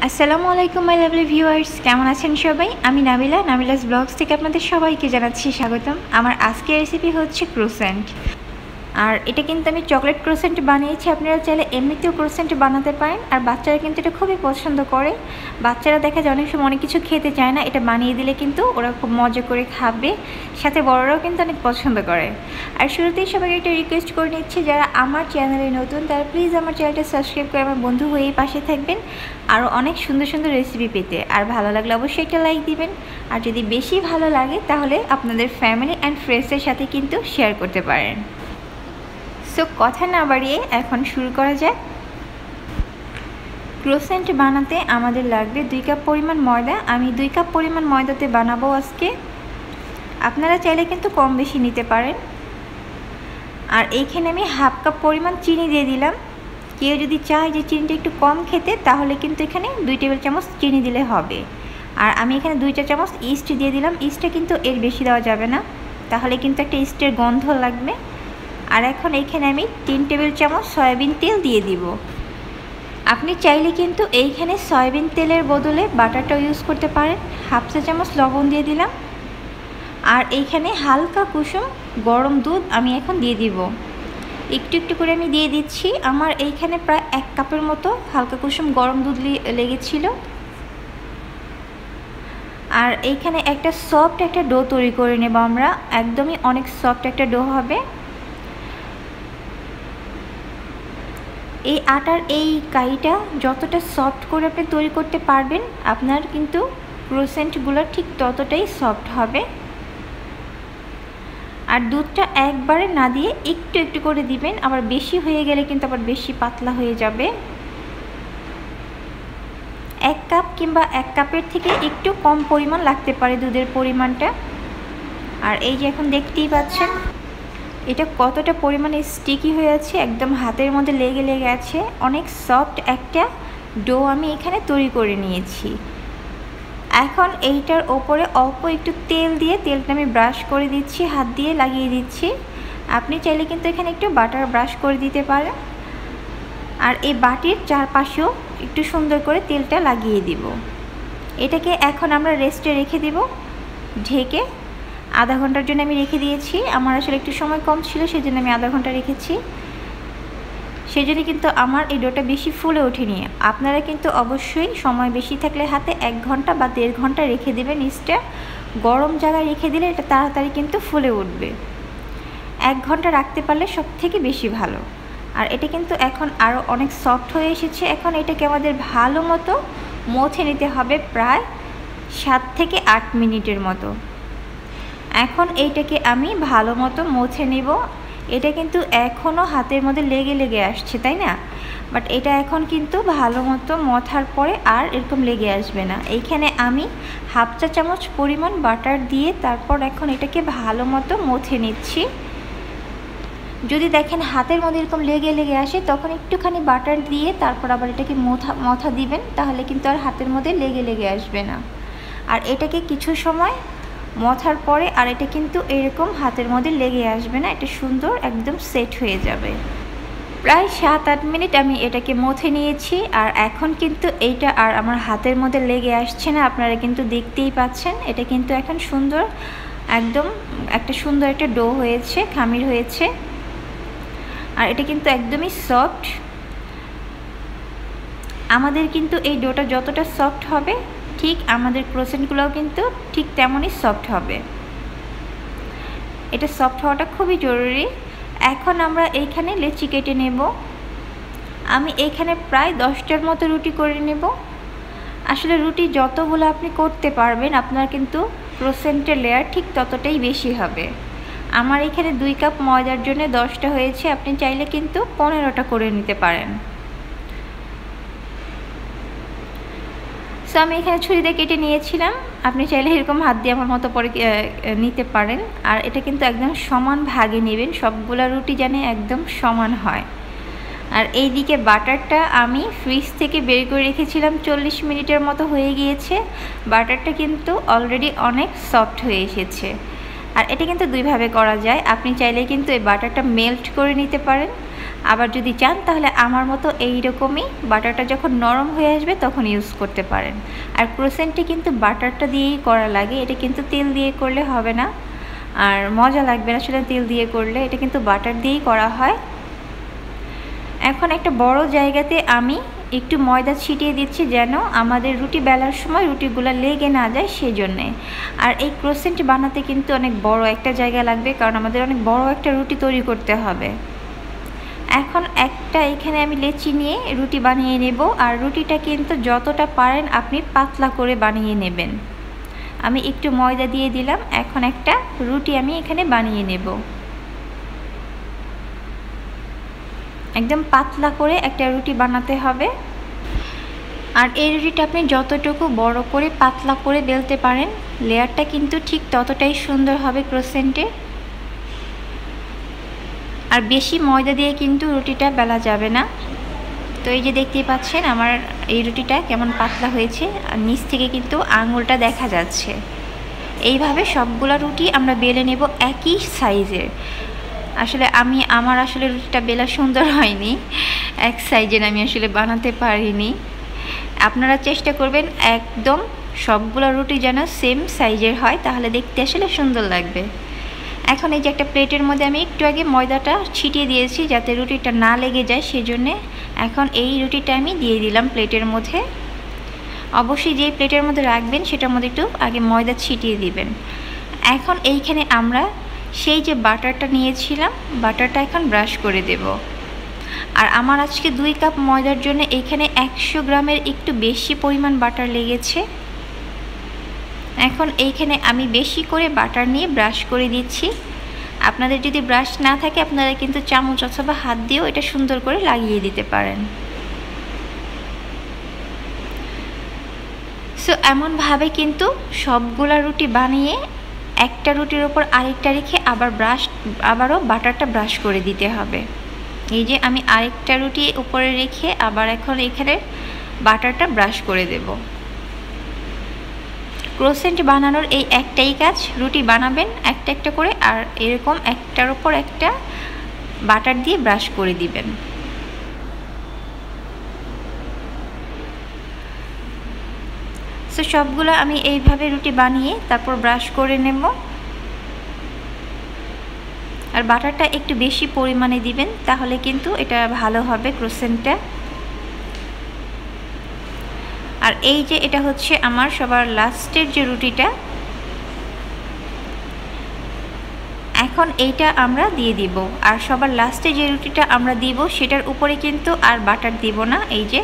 আসসালামু আলাইকুম my lovely viewers, কেমন আছেন সবাই? আমি নাবিলা, নাবিলাস ব্লগস থেকে আপনাদের সবাইকে জানাচ্ছি স্বাগতম। আমার আজকের রেসিপি হচ্ছে ক্রোসেন্ট। আর এটা কিন্তু আমি চকলেট ক্রোসেন্ট বানিয়েছি। আপনারা চাইলে এমনিতেও ক্রোসেন্ট বানাতে পারেন। আর বাচ্চারা কিন্তু এটা খুবই পছন্দ করে। বাচ্চারা দেখা যায় অনেক সময় অনেক কিছু খেতে চায় না, এটা বানিয়ে দিলে কিন্তু ওরা খুব মজা করে খাবে, সাথে বড়রাও কিন্তু অনেক পছন্দ করে। আর শুরুতেই সবাইকে একটা রিকোয়েস্ট করে নিচ্ছি, যারা আমার চ্যানেলে নতুন তারা প্লিজ আমার চ্যানেলটা সাবস্ক্রাইব করে আমার বন্ধু হয়ে পাশে থাকবেন আরও অনেক সুন্দর সুন্দর রেসিপি পেতে। আর ভালো লাগলে অবশ্যই একটা লাইক দিবেন। আর যদি বেশি ভালো লাগে তাহলে আপনাদের ফ্যামিলি অ্যান্ড ফ্রেন্ডসের সাথে কিন্তু শেয়ার করতে পারেন। সো কথা না বাড়িয়ে এখন শুরু করা যাক। ক্রোসেন্ট বানাতে আমাদের লাগবে 2 কাপ পরিমাণ ময়দা। আমি 2 কাপ পরিমাণ ময়দাতে বানাবো আজকে। আপনারা চাইলে কিন্তু কম বেশি নিতে পারেন। আর এইখানে আমি হাফ কাপ পরিমাণ চিনি দিয়ে দিলাম। কেউ যদি চায় যে চিনিটা একটু কম খেতে তাহলে কিন্তু এখানে 2 টেবিল চামচ চিনি দিলে হবে। আর আমি এখানে 2 চা চামচ ইস্ট দিয়ে দিলাম। ইস্টটা কিন্তু এর বেশি দেওয়া যাবে না, তাহলে কিন্তু একটা ইস্টের গন্ধ লাগবে। আর এখন এইখানে আমি 3 টেবিল চামচ সয়াবিন তেল দিয়ে দিব। আপনি চাইলে কিন্তু এইখানে সয়াবিন তেলের বদলে বাটারটা ইউজ করতে পারেন। হাফ চা চামচ লবণ দিয়ে দিলাম। আর এইখানে হালকা কুসুম গরম দুধ আমি এখন দিয়ে দিব। একটু একটু করে আমি দিয়ে দিচ্ছি। আমার এইখানে প্রায় 1 কাপের মতো হালকা কুসুম গরম দুধ লেগেছিল। আর এইখানে একটা সফট একটা ডো তৈরি করে নেব আমরা। একদমই অনেক সফট একটা ডো হবে। এই আটার এই কাইটা যতটা সফট করে আপনি তৈরি করতে পারবেন, আপনার কিন্তু ক্রোসেন্টগুলো ঠিক ততটাই সফট হবে। আর দুধটা একবারে না দিয়ে একটু একটু করে দিবেন, আবার বেশি হয়ে গেলে কিন্তু আবার বেশি পাতলা হয়ে যাবে। 1 কাপ কিংবা 1 কাপের থেকে একটু কম পরিমাণ লাগতে পারে দুধের পরিমাণটা। আর এই যে এখন দেখতেই পাচ্ছেন এটা কতটা পরিমাণে স্টিকি হয়ে আছে, একদম হাতের মধ্যে লেগে লেগে আছে। অনেক সফট একটা ডো আমি এখানে তৈরি করে নিয়েছি। এখন এইটার ওপরে অল্প একটু তেল দিয়ে তেলটা আমি ব্রাশ করে দিচ্ছি, হাত দিয়ে লাগিয়ে দিচ্ছি। আপনি চাইলে কিন্তু এখানে একটু বাটার ব্রাশ করে দিতে পারেন। আর এই বাটির চারপাশেও একটু সুন্দর করে তেলটা লাগিয়ে দিব। এটাকে এখন আমরা রেস্টে রেখে দিব ঢেকে। আধা ঘন্টার জন্য আমি রেখে দিয়েছি। আমার আসলে একটু সময় কম ছিল, সেই জন্য আমি আধা ঘন্টা রেখেছি। সেই জন্য কিন্তু আমার এই ডোটা বেশি ফুলে ওঠেনি। আপনারা কিন্তু অবশ্যই সময় বেশি থাকলে হাতে 1 ঘন্টা বা 1.5 ঘন্টা রেখে দেবেন। নিচটা গরম জায়গায় রেখে দিলে এটা তাড়াতাড়ি কিন্তু ফুলে উঠবে। 1 ঘন্টা রাখতে পারলে সব থেকে বেশি ভালো। আর এটা কিন্তু এখন আরও অনেক সফট হয়ে এসেছে। এখন এটাকে আমাদের ভালো মতো মথে নিতে হবে প্রায় 7 থেকে 8 মিনিটের মতো। এখন এইটাকে আমি ভালো মতো মুছে নিব। এটা কিন্তু এখনও হাতের মধ্যে লেগে লেগে আসছে, তাই না? বাট এটা এখন কিন্তু ভালো মতো মথার পরে আর এরকম লেগে আসবে না। এইখানে আমি হাফ চা চামচ পরিমাণ বাটার দিয়ে তারপর এখন এটাকে ভালো মতো মুছে নিচ্ছি। যদি দেখেন হাতের মধ্যে এরকম লেগে লেগে আসে তখন একটুখানি বাটার দিয়ে তারপর আবার এটাকে মথা দিবেন, তাহলে কিন্তু আর হাতের মধ্যে লেগে লেগে আসবে না। আর এটাকে কিছু সময় মথার পরে আর এটা কিন্তু এরকম হাতের মধ্যে লেগে আসবে না, এটা সুন্দর একদম সেট হয়ে যাবে। প্রায় 7-8 মিনিট আমি এটাকে মথে নিয়েছি। আর এখন কিন্তু এইটা আর আমার হাতের মধ্যে লেগে আসছে না, আপনারা কিন্তু দেখতেই পাচ্ছেন। এটা কিন্তু এখন সুন্দর একদম একটা সুন্দর একটা ডো হয়েছে, খামির হয়েছে। আর এটা কিন্তু একদমই সফট। আমাদের কিন্তু এই ডোটা যতটা সফট হবে ঠিক আমাদের ক্রোসেন্টগুলোও কিন্তু ঠিক তেমনই সফট হবে। এটা সফট হওয়াটা খুবই জরুরি। এখন আমরা এইখানে লেচি কেটে নেব। আমি এইখানে প্রায় 10টার মতো রুটি করে নেব। আসলে রুটি যতগুলো আপনি করতে পারবেন আপনার কিন্তু ক্রোসেন্টের লেয়ার ঠিক ততটাই বেশি হবে। আমার এখানে 2 কাপ ময়দার জন্য 10টা হয়েছে, আপনি চাইলে কিন্তু 15টা করে নিতে পারেন। সো আমি এখানে ছুরি দিয়ে কেটে নিয়েছিলাম। আপনি চাইলে এরকম হাত দিয়ে আমার মতো পরে নিতে পারেন। আর এটা কিন্তু একদম সমান ভাগে নেবেন, সবগুলা রুটি যেন একদম সমান হয়। আর এই দিকে বাটারটা আমি ফ্রিজ থেকে বের করে রেখেছিলাম, 40 মিনিটের মতো হয়ে গিয়েছে। বাটারটা কিন্তু অলরেডি অনেক সফট হয়ে এসেছে। আর এটা কিন্তু দুইভাবে করা যায়। আপনি চাইলে কিন্তু এই বাটারটা মেল্ট করে নিতে পারেন, আবার যদি চান তাহলে আমার মতো এইরকমই বাটারটা যখন নরম হয়ে আসবে তখন ইউজ করতে পারেন। আর ক্রোসেন্টে কিন্তু বাটারটা দিয়েই করা লাগে, এটা কিন্তু তেল দিয়ে করলে হবে না আর মজা লাগবে না আসলে তেল দিয়ে করলে, এটা কিন্তু বাটার দিয়েই করা হয়। এখন একটা বড় জায়গাতে আমি একটু ময়দা ছিটিয়ে দিচ্ছি যেন আমাদের রুটি বেলার সময় রুটিগুলো লেগে না যায় সেজন্যে। আর এই ক্রোসেন্ট বানাতে কিন্তু অনেক বড় একটা জায়গা লাগবে, কারণ আমাদের অনেক বড় একটা রুটি তৈরি করতে হবে। এখন একটা এখানে আমি লেচি নিয়ে রুটি বানিয়ে নেব, আর রুটিটা কিন্তু যতটা পারেন আপনি পাতলা করে বানিয়ে নেবেন। আমি একটু ময়দা দিয়ে দিলাম, এখন একটা রুটি আমি এখানে বানিয়ে নেব। একদম পাতলা করে একটা রুটি বানাতে হবে। আর এই রুটিটা আপনি যতটুকু বড় করে পাতলা করে বেলতে পারেন লেয়ারটা কিন্তু ঠিক ততটাই সুন্দর হবে ক্রোসেন্টে। আর বেশি ময়দা দিয়ে কিন্তু রুটিটা বেলা যাবে না। তো এই যে দেখতেই পাচ্ছেন আমার এই রুটিটা কেমন পাতলা হয়েছে, আর নিচ থেকে কিন্তু আঙুলটা দেখা যাচ্ছে। এইভাবে সবগুলো রুটি আমরা বেলে নেব একই সাইজের। আসলে আমার আসলে রুটিটা বেলা সুন্দর হয়নি, এক সাইজের আমি আসলে বানাতে পারিনি। আপনারা চেষ্টা করবেন একদম সবগুলো রুটি যেন সেম সাইজের হয়, তাহলে দেখতে আসলে সুন্দর লাগবে। এখন এই যে একটা প্লেটের মধ্যে আমি একটু আগে ময়দাটা ছিটিয়ে দিয়েছি যাতে রুটিটা না লেগে যায়, সেজন্যে এখন এই রুটিটা আমি দিয়ে দিলাম প্লেটের মধ্যে। অবশ্যই যেই প্লেটের মধ্যে রাখবেন সেটার মধ্যে একটু আগে ময়দা ছিটিয়ে দিবেন। এখন এইখানে আমরা সেই যে বাটারটা নিয়েছিলাম বাটারটা এখন ব্রাশ করে দেব। আর আমার আজকে 2 কাপ ময়দার জন্য এইখানে 100 গ্রামের একটু বেশি পরিমাণ বাটার লেগেছে। এখন এইখানে আমি বেশি করে বাটার নিয়ে ব্রাশ করে দিচ্ছি। আপনাদের যদি ব্রাশ না থাকে আপনারা কিন্তু চামচ অথবা হাত দিয়েও এটা সুন্দর করে লাগিয়ে দিতে পারেন। সো এমনভাবে কিন্তু সবগুলা রুটি বানিয়ে একটা রুটির ওপর আরেকটা রেখে আবারও বাটারটা ব্রাশ করে দিতে হবে। এই যে আমি আরেকটা রুটি উপরে রেখে আবার এখন এখানে বাটারটা ব্রাশ করে দেব। ক্রোসেন্ট বানানোর এই একটাই কাজ, রুটি বানাবেন একটা একটা করে আর এরকম একটার ওপর একটা বাটার দিয়ে ব্রাশ করে দিবেন। সো সবগুলো আমি এইভাবে রুটি বানিয়ে তারপর ব্রাশ করে নেব। আর বাটারটা একটু বেশি পরিমাণে দিবেন, তাহলে কিন্তু এটা ভালো হবে ক্রোসেন্টটা। আর এই যে এটা হচ্ছে আমার সবার লাস্টের যে রুটিটা, এখন এইটা আমরা দিয়ে দিব। আর সবার লাস্টে যে রুটিটা আমরা দিব সেটার উপরে কিন্তু আর বাটার দিব না। এই যে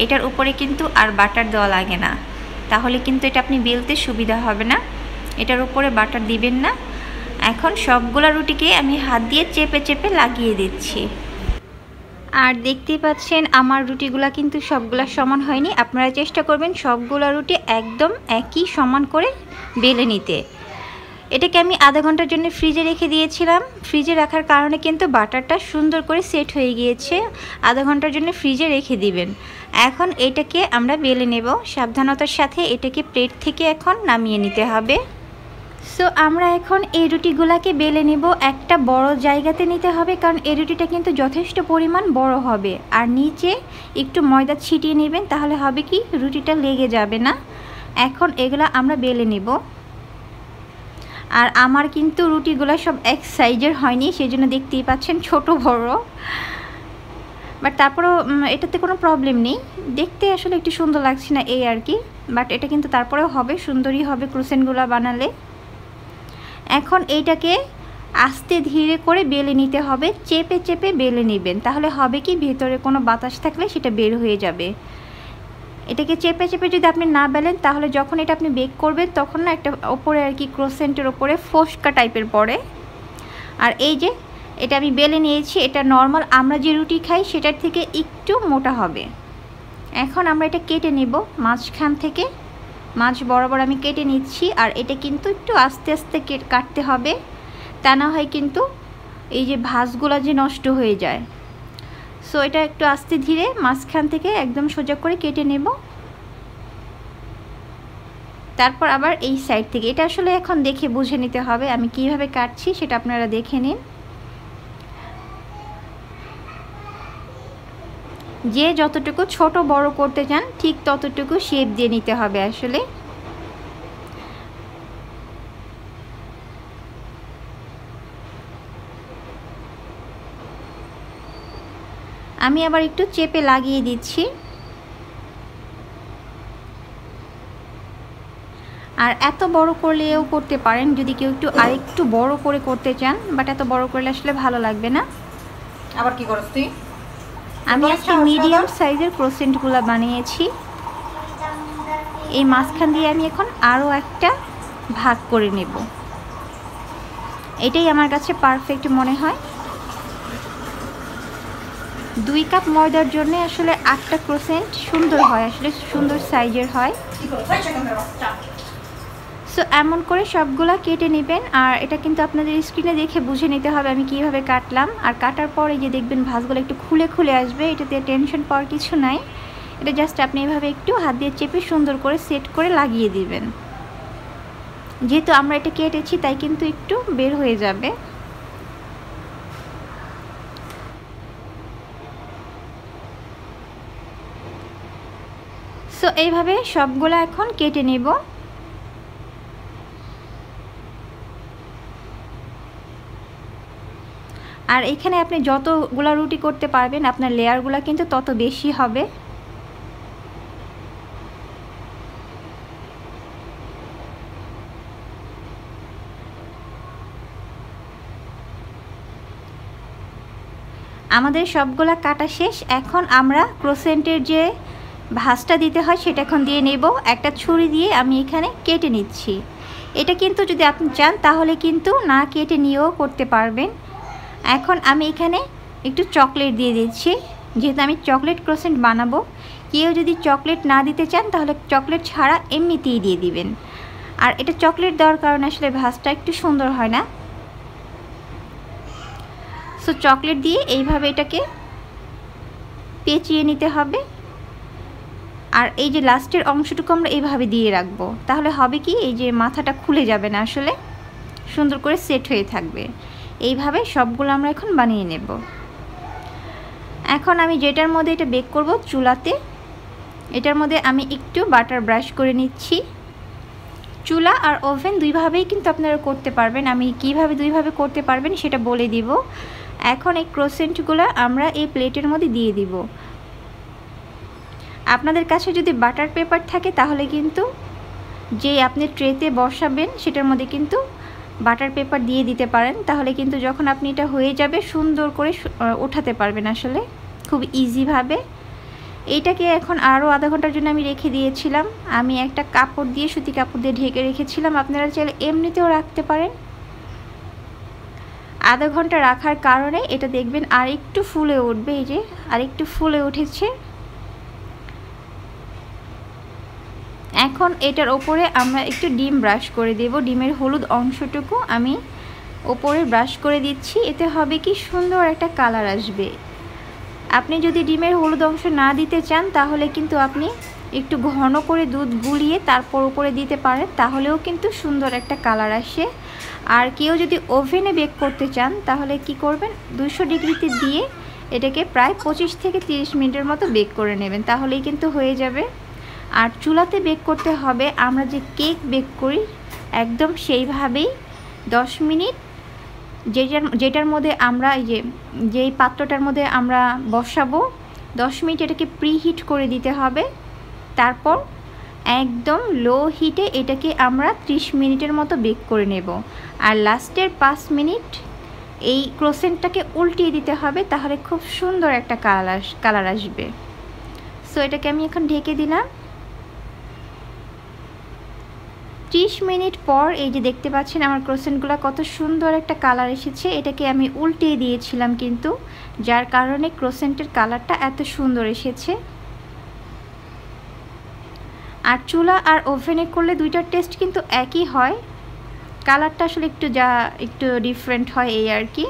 এটার উপরে কিন্তু আর বাটার দেওয়া লাগে না, তাহলে কিন্তু এটা আপনি বেলতে সুবিধা হবে না। এটার উপরে বাটার দিবেন না। এখন সবগুলা রুটিকে আমি হাত দিয়ে চেপে চেপে লাগিয়ে দিচ্ছি। আর দেখতেই পাচ্ছেন আমার রুটিগুলা কিন্তু সবগুলা সমান হয়নি। আপনারা চেষ্টা করবেন সবগুলা রুটি একদম একই সমান করে বেলে নিতে। এটাকে আমি আধা ঘন্টার জন্য ফ্রিজে রেখে দিয়েছিলাম। ফ্রিজে রাখার কারণে কিন্তু বাটারটা সুন্দর করে সেট হয়ে গিয়েছে। আধা ঘন্টার জন্য ফ্রিজে রেখে দিবেন। এখন এটাকে আমরা বেলে নেব। সাবধানতার সাথে এটাকে প্লেট থেকে এখন নামিয়ে নিতে হবে। সো আমরা এখন এই রুটিগুলাকে বেলে নেব। একটা বড় জায়গাতে নিতে হবে, কারণ এই রুটিটা কিন্তু যথেষ্ট পরিমাণ বড় হবে। আর নিচে একটু ময়দা ছিটিয়ে নেবেন, তাহলে হবে কি রুটিটা লেগে যাবে না। এখন এগুলা আমরা বেলে নেব। আর আমার কিন্তু রুটিগুলো সব এক সাইজের হয়নি, সেই জন্য দেখতেই পাচ্ছেন ছোট বড়। বাট তারপরেও এটাতে কোনো প্রবলেম নেই, দেখতে আসলে একটু সুন্দর লাগছে না এই আর কি। বাট এটা কিন্তু তারপরেও হবে, সুন্দরই হবে ক্রোসেন্টগুলো বানালে। এখন এইটাকে আস্তে ধীরে করে বেলে নিতে হবে, চেপে চেপে বেলে নেবেন, তাহলে হবে কি ভেতরে কোনো বাতাস থাকলে সেটা বের হয়ে যাবে। এটাকে চেপে চেপে যদি আপনি না বেলেন তাহলে যখন এটা আপনি বেক করবেন তখন না একটা ওপরে আর কি ক্রোসেন্টের ওপরে ফোসকা টাইপের পড়ে। আর এই যে এটা আমি বেলে নিয়েছি, এটা নর্মাল আমরা যে রুটি খাই সেটার থেকে একটু মোটা হবে। এখন আমরা এটা কেটে নেব মাঝখান থেকে, মাঝ বরাবর আমি কেটে নিচ্ছি। আর এটা কিন্তু একটু আস্তে আস্তে কাটতে হবে, তা না হয় কিন্তু এই যে ভাঁজগুলো যে নষ্ট হয়ে যায়। সো এটা একটু আস্তে ধীরে মাঝখান থেকে একদম সোজা করে কেটে নেব। তারপর আবার এই সাইড থেকে, এটা আসলে এখন দেখে বুঝে নিতে হবে আমি কিভাবে কাটছি, সেটা আপনারা দেখে নিন। যে যতটুকু ছোট বড় করতে চান ঠিক ততটুকু শেপ দিয়ে নিতে হবে আসলে। আমি আবার একটু চেপে লাগিয়ে দিচ্ছি। আর এত বড় করলেও করতে পারেন যদি কেউ একটু আরেকটু বড় করে করতে চান, বাট এত বড় করলে আসলে ভালো লাগবে না। আবার কি করছ তুই? আমি আজকে মিডিয়াম সাইজের ক্রোসেন্টগুলো বানিয়েছি। এই মাঝখান দিয়ে আমি এখন আরও একটা ভাগ করে নেব। এটাই আমার কাছে পারফেক্ট মনে হয়। 2 কাপ ময়দার জন্য আসলে 8টা ক্রোসেন্ট সুন্দর হয়, আসলে সুন্দর সাইজের হয়। সো এমন করে সবগুলা কেটে নেবেন। আর এটা কিন্তু আপনাদের স্ক্রিনে দেখে বুঝে নিতে হবে আমি কিভাবে কাটলাম। আর কাটার পর এই যে দেখবেন ভাঁজগুলো একটু খুলে খুলে আসবে, এটাতে টেনশন পাওয়ার কিছু নাই। এটা জাস্ট আপনি এইভাবে একটু হাত দিয়ে চেপে সুন্দর করে সেট করে লাগিয়ে দিবেন। যেহেতু আমরা এটা কেটেছি তাই কিন্তু একটু বের হয়ে যাবে। সো এইভাবে সবগুলো এখন কেটে নেব। আর এখানে আপনি যতগুলা রুটি করতে পারবেন আপনার লেয়ারগুলো কিন্তু তত বেশি হবে। আমাদের সবগুলা কাটা শেষ। এখন আমরা ক্রোসেন্টের যে ভাঁজটা দিতে হয় সেটা এখন দিয়ে নেব। একটা ছুরি দিয়ে আমি এখানে কেটে নিচ্ছি। এটা কিন্তু যদি আপনি চান তাহলে কিন্তু না কেটে নিয়েও করতে পারবেন। এখন আমি এখানে একটু চকলেট দিয়ে দিচ্ছি, যেহেতু আমি চকলেট ক্রোসেন্ট বানাবো। কেউ যদি চকলেট না দিতে চান তাহলে চকলেট ছাড়া এমনিতেই দিয়ে দিবেন। আর এটা চকলেট দেওয়ার কারণে আসলে ভাঁজটা একটু সুন্দর হয় না। সো চকলেট দিয়ে এইভাবে এটাকে পেঁচিয়ে নিতে হবে। আর এই যে লাস্টের অংশটুকু আমরা এইভাবে দিয়ে রাখবো, তাহলে হবে কি এই যে মাথাটা খুলে যাবে না, আসলে সুন্দর করে সেট হয়ে থাকবে। এইভাবে সবগুলো আমরা এখন বানিয়ে নেব। এখন আমি যেটার মধ্যে এটা বেক করব চুলাতে, এটার মধ্যে আমি একটু বাটার ব্রাশ করে নিচ্ছি। চুলা আর ওভেন দুইভাবেই কিন্তু আপনারা করতে পারবেন। আমি কিভাবে দুইভাবে করতে পারবেন সেটা বলে দিব। এখন এই ক্রোসেন্টগুলো আমরা এই প্লেটের মধ্যে দিয়ে দিব। আপনাদের কাছে যদি বাটার পেপার থাকে তাহলে কিন্তু যে আপনি ট্রেতে বসাবেন সেটার মধ্যে কিন্তু বাটার পেপার দিয়ে দিতে পারেন। তাহলে কিন্তু যখন আপনি এটা হয়ে যাবে সুন্দর করে উঠাতে পারবেন আসলে খুব ইজিভাবে। এইটাকে এখন আরও আধা ঘন্টার জন্য আমি রেখে দিয়েছিলাম। আমি একটা কাপড় দিয়ে সুতি কাপড় দিয়ে ঢেকে রেখেছিলাম। আপনারা চাইলে এমনিতেও রাখতে পারেন। আধা ঘন্টা রাখার কারণে এটা দেখবেন আর একটু ফুলে উঠবে। এই যে আর একটু ফুলে উঠেছে। এখন এটার ওপরে আমরা একটু ডিম ব্রাশ করে দেব। ডিমের হলুদ অংশটুকু আমি ওপরে ব্রাশ করে দিচ্ছি। এতে হবে কি সুন্দর একটা কালার আসবে। আপনি যদি ডিমের হলুদ অংশ না দিতে চান তাহলে কিন্তু আপনি একটু ঘন করে দুধ গুলিয়ে তারপর উপরে দিতে পারেন, তাহলেও কিন্তু সুন্দর একটা কালার আসে। আর কেউ যদি ওভেনে বেক করতে চান তাহলে কি করবেন, 200 ডিগ্রিতে দিয়ে এটাকে প্রায় 25 থেকে 30 মিনিটের মতো বেক করে নেবেন, তাহলেই কিন্তু হয়ে যাবে। আর চুলাতে বেক করতে হবে আমরা যে কেক বেক করি একদম সেইভাবেই 10 মিনিট, যেটার মধ্যে আমরা যেই পাত্রটার মধ্যে আমরা বসাবো 10 মিনিট এটাকে প্রিহিট করে দিতে হবে। তারপর একদম লো হিটে এটাকে আমরা 30 মিনিটের মতো বেক করে নেব। আর লাস্টের 5 মিনিট এই ক্রোসেন্টটাকে উল্টিয়ে দিতে হবে, তাহলে খুব সুন্দর একটা কালার আসবে। সো এটাকে আমি এখন ঢেকে দিলাম। 30 মিনিট পর এই যে দেখতে পাচ্ছেন আমার ক্রোসেন্টগুলো কত সুন্দর একটা কালার এসেছে। এটাকে আমি উল্টিয়ে দিয়েছিলাম কিন্তু, যার কারণে ক্রোসেন্টের কালারটা এত সুন্দর এসেছে। আর চুলা আর ওভেনে করলে দুইটার টেস্ট কিন্তু একই হয়, কালারটা আসলে একটু ডিফারেন্ট হয় এই আর কি।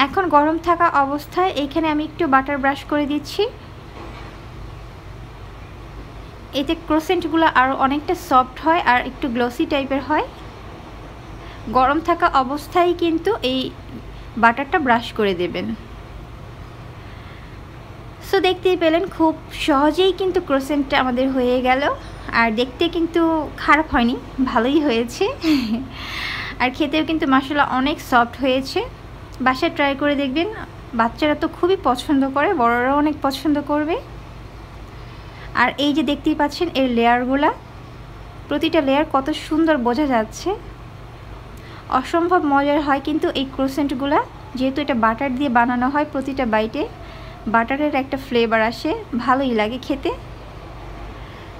এখন গরম থাকা অবস্থায় এইখানে আমি একটু বাটার ব্রাশ করে দিচ্ছি। এতে ক্রোসেন্টগুলো আরও অনেকটা সফট হয় আর একটু গ্লসি টাইপের হয়। গরম থাকা অবস্থায় কিন্তু এই বাটারটা ব্রাশ করে দেবেন। দেখতেই পেলেন খুব সহজেই কিন্তু ক্রোসেন্টটা আমাদের হয়ে গেল। আর দেখতে কিন্তু খারাপ হয়নি, ভালোই হয়েছে। আর খেতেও কিন্তু মাশাআল্লাহ অনেক সফট হয়েছে। বাসায় ট্রাই করে দেখবেন, বাচ্চারা তো খুবই পছন্দ করে, বড়রাও অনেক পছন্দ করবে। আর এই যে দেখতেই পাচ্ছেন এর লেয়ারগুলা, প্রতিটা লেয়ার কত সুন্দর বোঝা যাচ্ছে, অসম্ভব মজার হয় কিন্তু এই ক্রোসেন্টগুলা। যেহেতু এটা বাটার দিয়ে বানানো হয়, প্রতিটা বাইটে বাটারের একটা ফ্লেভার আসে, ভালোই লাগে খেতে।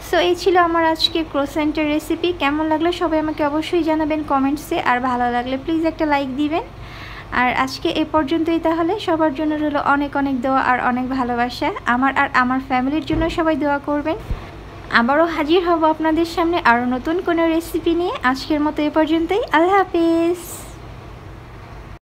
সো এই ছিল আমার আজকে ক্রোসেন্টের রেসিপি। কেমন লাগলো সবাই আমাকে অবশ্যই জানাবেন কমেন্টসে, আর ভালো লাগলে প্লিজ একটা লাইক দিবেন। আর আজকে এ পর্যন্তই, তাহলে সবার জন্য রইল অনেক অনেক দোয়া আর অনেক ভালোবাসা। আমার আর আমার ফ্যামিলির জন্য সবাই দোয়া করবেন। আবারও হাজির হব আপনাদের সামনে আরও নতুন কোনো রেসিপি নিয়ে। আজকের মতো এ পর্যন্তই, আল্লাহ হাফেজ।